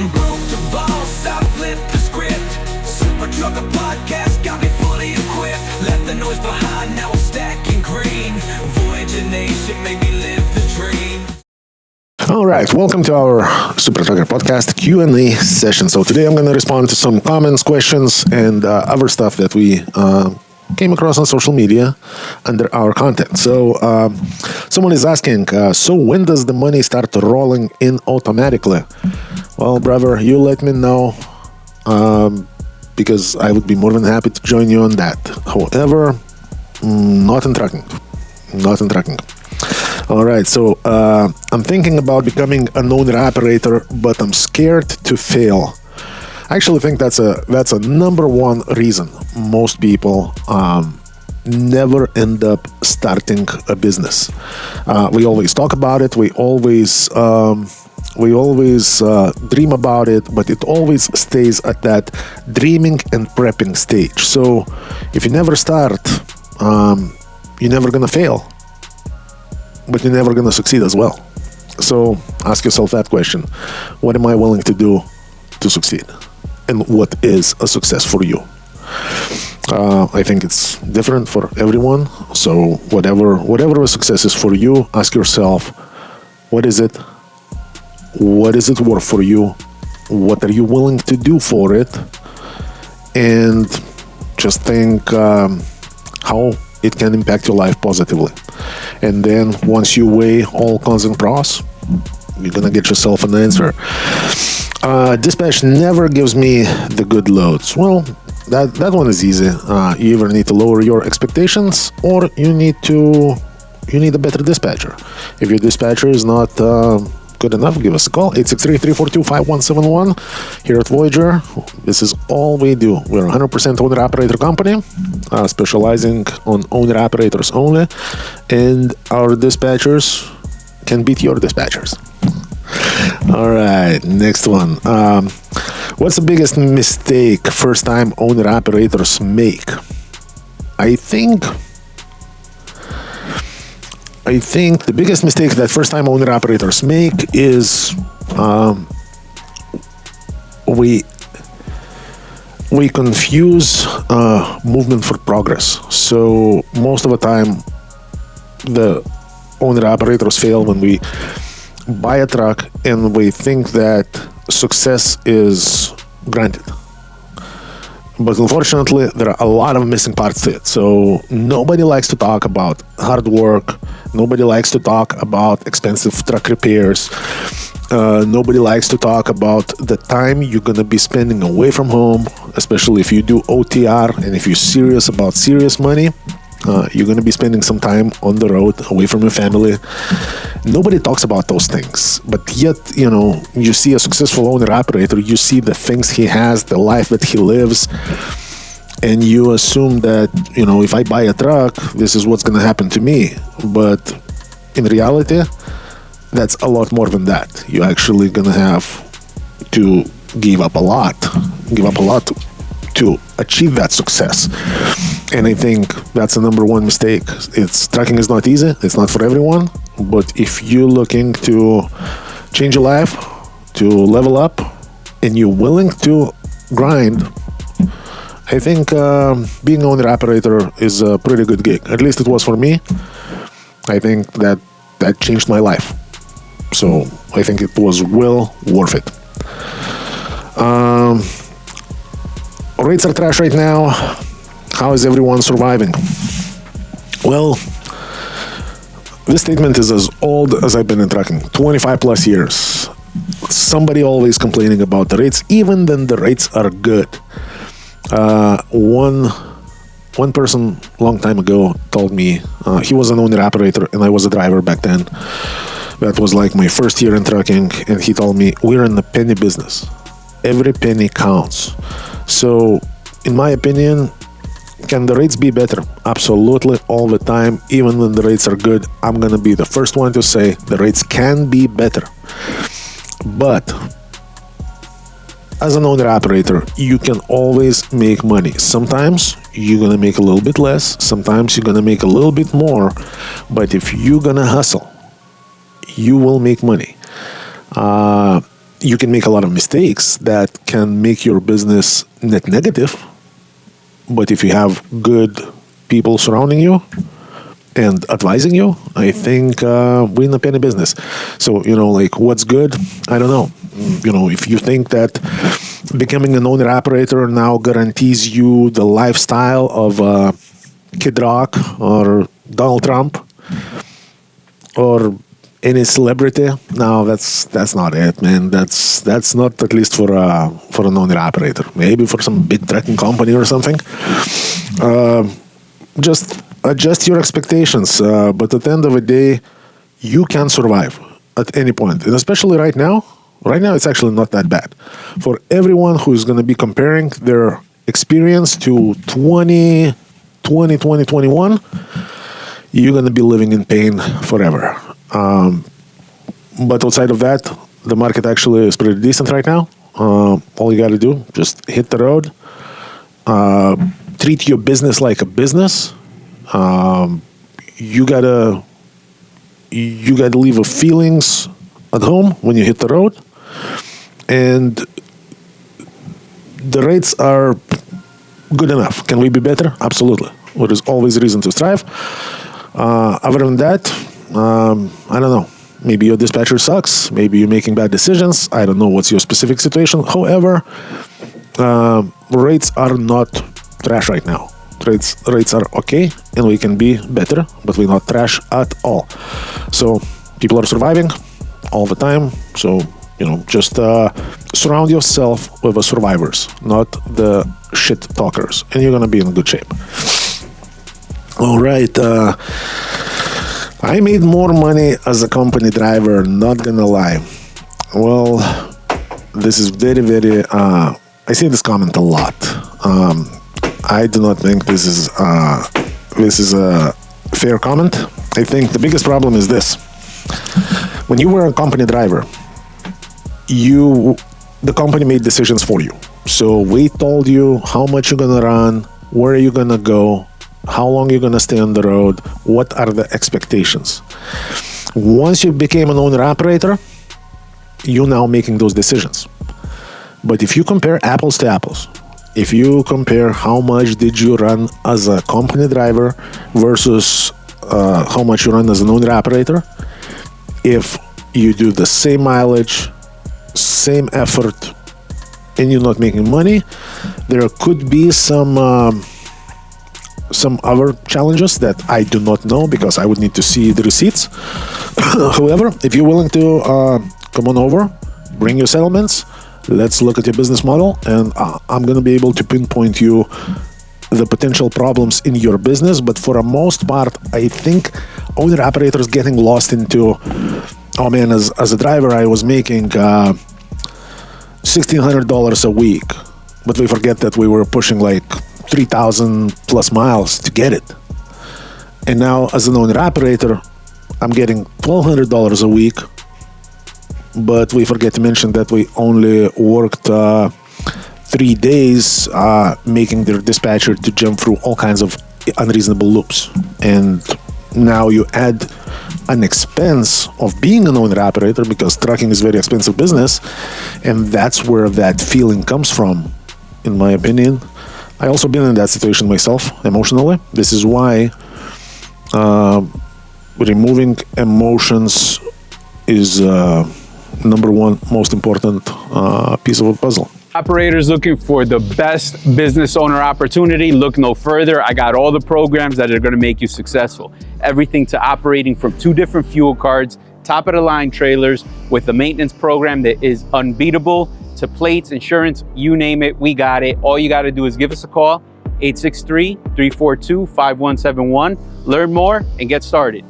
I'm broke the boss, I flipped the script. Super Trucker Podcast got me fully equipped. Left the noise behind, now I'm stacking green. Voyager Nation made me live the dream. All right, welcome to our Super Trucker Podcast Q&A session. So today I'm going to respond to some comments, questions, and other stuff that we came across on social media under our content. So someone is asking, so when does the money start rolling in automatically? Well, brother, you let me know, because I would be more than happy to join you on that. However, not in trucking. All right, so I'm thinking about becoming an owner-operator, but I'm scared to fail. I actually think that's a number one reason most people never end up starting a business. We always talk about it. We always dream about it, but it always stays at that dreaming and prepping stage. So if you never start, you're never gonna fail, but you're never gonna succeed as well. So ask yourself that question: what am I willing to do to succeed? And what is a success for you? I think it's different for everyone. So whatever a success is for you, ask yourself, what is it? What is it worth for you? What are you willing to do for it? And just think how it can impact your life positively. And then once you weigh all cons and pros, you're gonna get yourself an answer. Dispatch never gives me the good loads. Well, that one is easy. You either need to lower your expectations, or you need a better dispatcher. If your dispatcher is not good enough, give us a call, 863-342-5171. Here at Voyager, this is all we do. We're a 100% owner-operator company, specializing on owner-operators only, and our dispatchers can beat your dispatchers. All right, next one. What's the biggest mistake first-time owner-operators make? I think the biggest mistake that first-time owner-operators make is we confuse movement for progress. So most of the time, the owner-operators fail when we buy a truck and we think that success is granted. But unfortunately, there are a lot of missing parts to it. So nobody likes to talk about hard work. Nobody likes to talk about expensive truck repairs. Nobody likes to talk about the time you're going to be spending away from home, especially if you do OTR and if you're serious about serious money. You're going to be spending some time on the road, away from your family. Nobody talks about those things. But yet, you see a successful owner-operator, you see the things he has, the life that he lives, and you assume that, if I buy a truck, this is what's going to happen to me. But in reality, that's a lot more than that. You're actually going to have to give up a lot to achieve that success. And I think that's the number one mistake. Trucking is not easy. It's not for everyone. But if you're looking to change your life, to level up, and you're willing to grind, I think being an owner-operator is a pretty good gig. At least it was for me. I think that changed my life. So I think it was well worth it. Rates are trash right now. How is everyone surviving? Well, this statement is as old as I've been in trucking, 25 plus years. Somebody always complaining about the rates, even then the rates are good. One person long time ago told me, he was an owner-operator and I was a driver back then. That was like my first year in trucking, and he told me, we're in the penny business. Every penny counts. So, in my opinion, can the rates be better? Absolutely, all the time. Even when the rates are good, I'm going to be the first one to say the rates can be better. But as an owner-operator, you can always make money. Sometimes you're going to make a little bit less. Sometimes you're going to make a little bit more. But if you're going to hustle, you will make money. you can make a lot of mistakes that can make your business net negative. But if you have good people surrounding you and advising you, I think we're in a penny business. So, like what's good? I don't know. If you think that becoming an owner-operator now guarantees you the lifestyle of Kid Rock or Donald Trump or any celebrity, no, that's not it, man. That's not, at least for an owner-operator. Maybe for some big trucking company or something. Just adjust your expectations. But at the end of the day, you can survive at any point. And especially right now, it's actually not that bad. For everyone who's going to be comparing their experience to 2021, you're going to be living in pain forever. But outside of that, the market actually is pretty decent right now. All you got to do, just hit the road. Treat your business like a business. You gotta leave your feelings at home when you hit the road. And the rates are good enough. Can we be better? Absolutely. There is always reason to strive. Other than that, I don't know. Maybe your dispatcher sucks. Maybe you're making bad decisions. I don't know what's your specific situation. However, rates are not trash right now. Rates are okay, and we can be better, but we're not trash at all. So people are surviving all the time. So, just surround yourself with the survivors, not the shit talkers, and you're going to be in good shape. All right. I made more money as a company driver, not going to lie. Well, this is very, very... I see this comment a lot. I do not think this is a fair comment. I think the biggest problem is this. When you were a company driver, the company made decisions for you. So we told you how much you're going to run, where you're going to go, how long you're going to stay on the road, what are the expectations. Once you became an owner-operator, you're now making those decisions. But if you compare apples to apples, if you compare how much did you run as a company driver versus how much you run as an owner-operator, if you do the same mileage, same effort, and you're not making money, there could be some other challenges that I do not know because I would need to see the receipts. However, if you're willing to come on over, bring your settlements, let's look at your business model, and I'm going to be able to pinpoint you the potential problems in your business. But for the most part, I think owner-operators getting lost into, oh man, as a driver, I was making $1,600 a week, but we forget that we were pushing like 3,000 plus miles to get it. And now as an owner-operator, I'm getting $1,200 a week, but we forget to mention that we only worked 3 days making their dispatcher to jump through all kinds of unreasonable loops. And now you add an expense of being an owner-operator because trucking is a very expensive business, and that's where that feeling comes from, in my opinion. I also been in that situation myself, emotionally. This is why removing emotions is number one most important piece of a puzzle. Operators looking for the best business owner opportunity, look no further. I got all the programs that are going to make you successful. Everything to operating from 2 different fuel cards, top of the line trailers with a maintenance program that is unbeatable, to plates, insurance, you name it, we got it. All you got to do is give us a call, 863-342-5171. Learn more and get started.